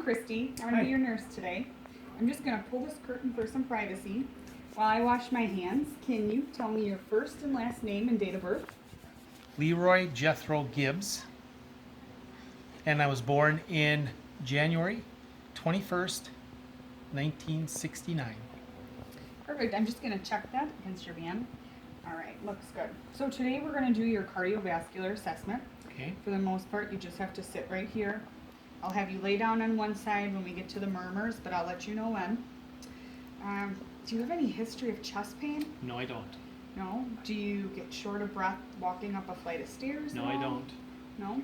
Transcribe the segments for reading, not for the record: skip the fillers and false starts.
Christy. I'm going to be your nurse today. I'm just going to pull this curtain for some privacy while I wash my hands. Can you tell me your first and last name and date of birth? Leroy Jethro Gibbs, and I was born in January 21st, 1969. Perfect. I'm just going to check that against your band. All right, looks good. So today we're going to do your cardiovascular assessment. Okay. For the most part, you just have to sit right here. I'll have you lay down on one side when we get to the murmurs, but I'll let you know when. Do you have any history of chest pain? No, I don't. No? Do you get short of breath walking up a flight of stairs? No, I don't. No?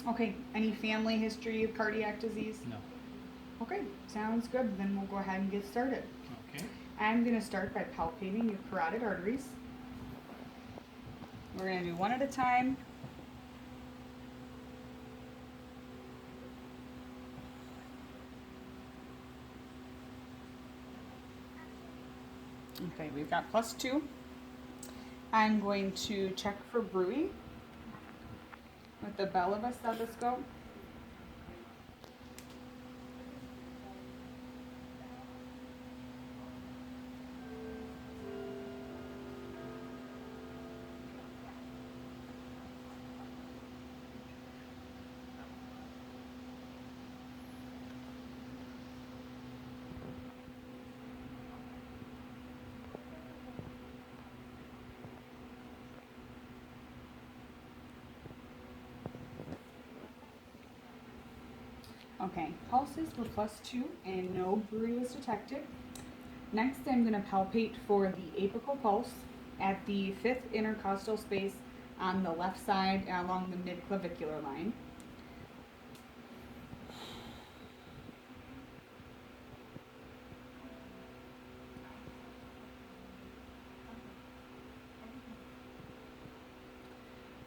Okay. Any family history of cardiac disease? No. Okay, sounds good. Then we'll go ahead and get started. Okay. I'm going to start by palpating your carotid arteries. We're going to do one at a time. Okay, we've got +2. I'm going to check for bruit with the bell of a stethoscope. Okay, pulses were +2 and no bruit was detected. Next, I'm going to palpate for the apical pulse at the 5th intercostal space on the left side along the midclavicular line.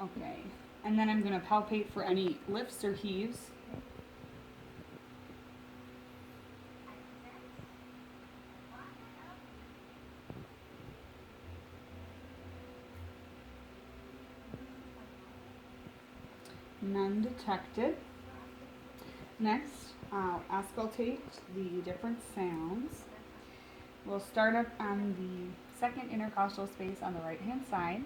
Okay, and then I'm going to palpate for any lifts or heaves. None detected. Next, I'll auscultate the different sounds. We'll start up on the 2nd intercostal space on the right hand side.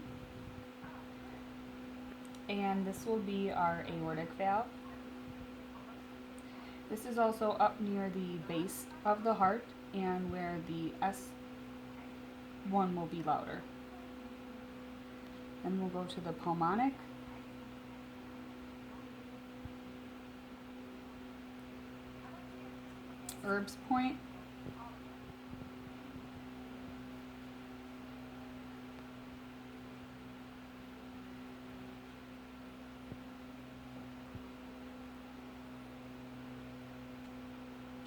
And this will be our aortic valve. This is also up near the base of the heart and where the S1 will be louder. Then we'll go to the pulmonic. Erb's point.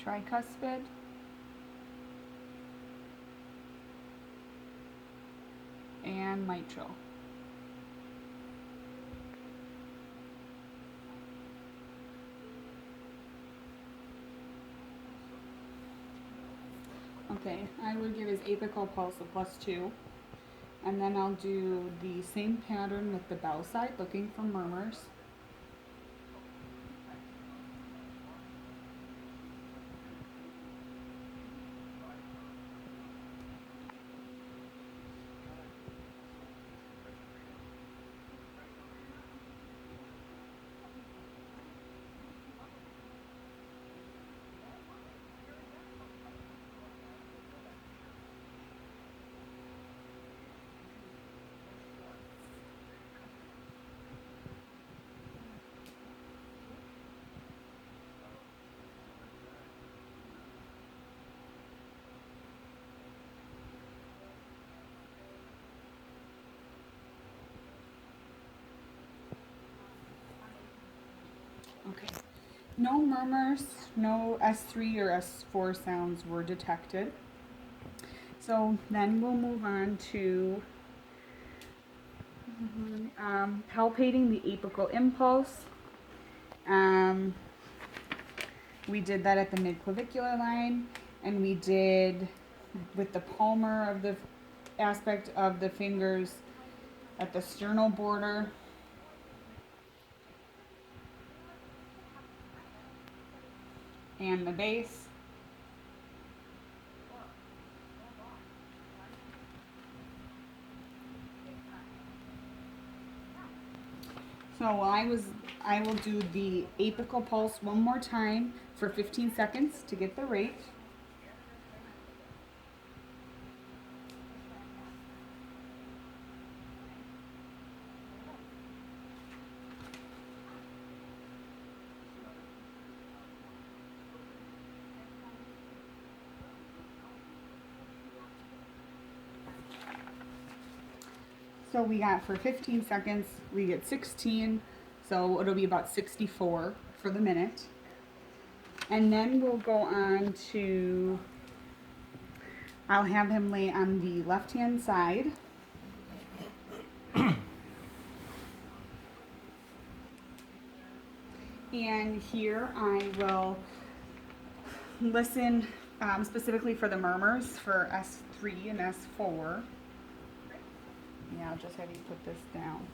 Tricuspid. And mitral. Okay, I would give his apical pulse a +2. And then I'll do the same pattern with the bell side, looking for murmurs. Okay. No murmurs, no S3 or S4 sounds were detected. So then we'll move on to palpating the apical impulse. We did that at the midclavicular line, and we did with the palmar of the aspect of the fingers at the sternal border. and the base. So I will do the apical pulse one more time for 15 seconds to get the rate. So we got for 15 seconds, we get 16, so it'll be about 64 for the minute. And then we'll go on to, I'll have him lay on the left-hand side. And here I will listen specifically for the murmurs for S3 and S4. Yeah, I'll just have you put this down.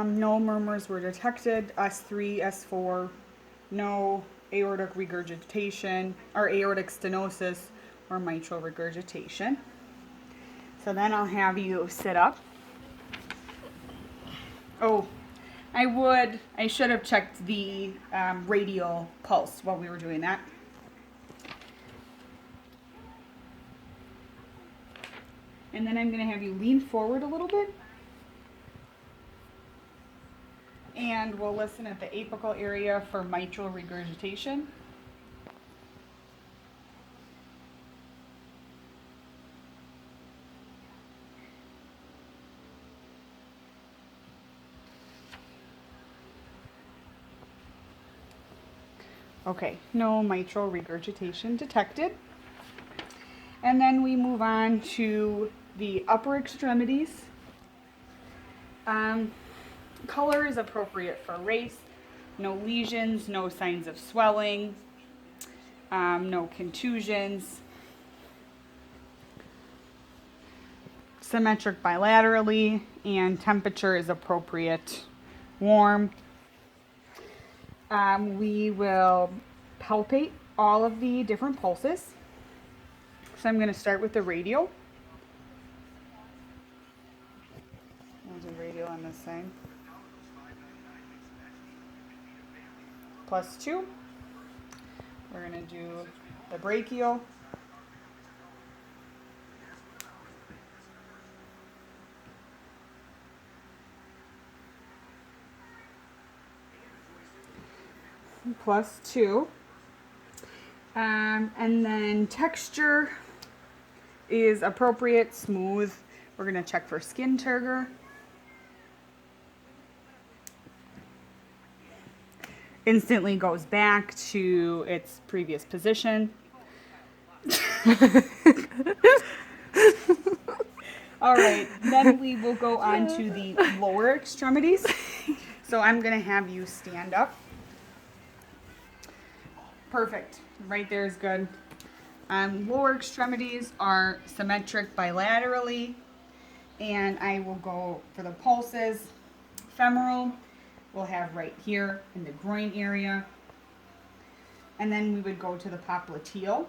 No murmurs were detected. S3, S4, no aortic regurgitation or aortic stenosis or mitral regurgitation. So then I'll have you sit up. Oh, I should have checked the radial pulse while we were doing that. And then I'm going to have you lean forward a little bit. And we'll listen at the apical area for mitral regurgitation. Okay, no mitral regurgitation detected. And then we move on to the upper extremities. Color is appropriate for race. No lesions, no signs of swelling, no contusions. Symmetric bilaterally, and temperature is appropriate, warm. We will palpate all of the different pulses. So I'm going to start with the radial. I'll do radial on this side. +2. We're going to do the brachial. +2. And then texture is appropriate, smooth. We're going to check for skin turgor. Instantly goes back to its previous position. All right, then we will go on to the lower extremities. So I'm going to have you stand up. Perfect. Right there is good. Lower extremities are symmetric bilaterally. And I will go for the pulses. Femoral, we'll have right here in the groin area. And then we would go to the popliteal.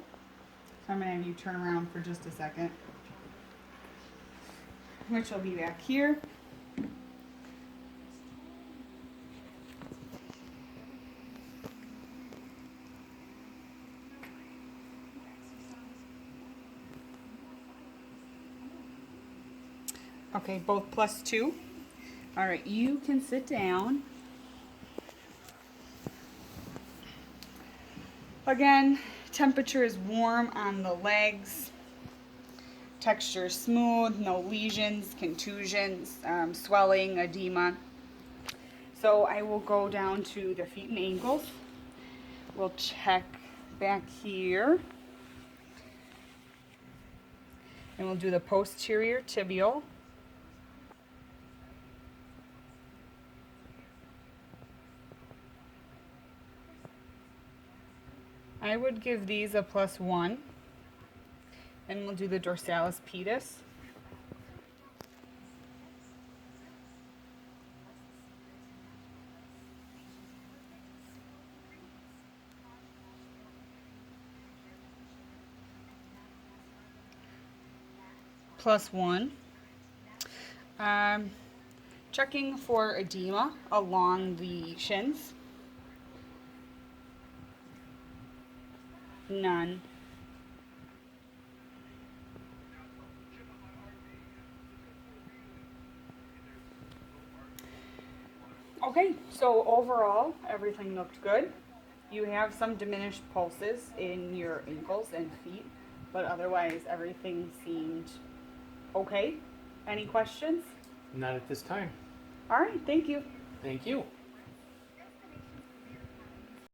So I'm going to have you turn around for just a second, which will be back here. Okay, both +2. All right, you can sit down. Again, temperature is warm on the legs. Texture is smooth, no lesions, contusions, swelling, edema. So I will go down to the feet and ankles. We'll check back here. And we'll do the posterior tibial. I would give these a +1. And we'll do the dorsalis pedis. +1. Checking for edema along the shins. None. Okay, so overall, everything looked good. You have some diminished pulses in your ankles and feet, but otherwise everything seemed okay. Any questions? Not at this time. All right, thank you. Thank you.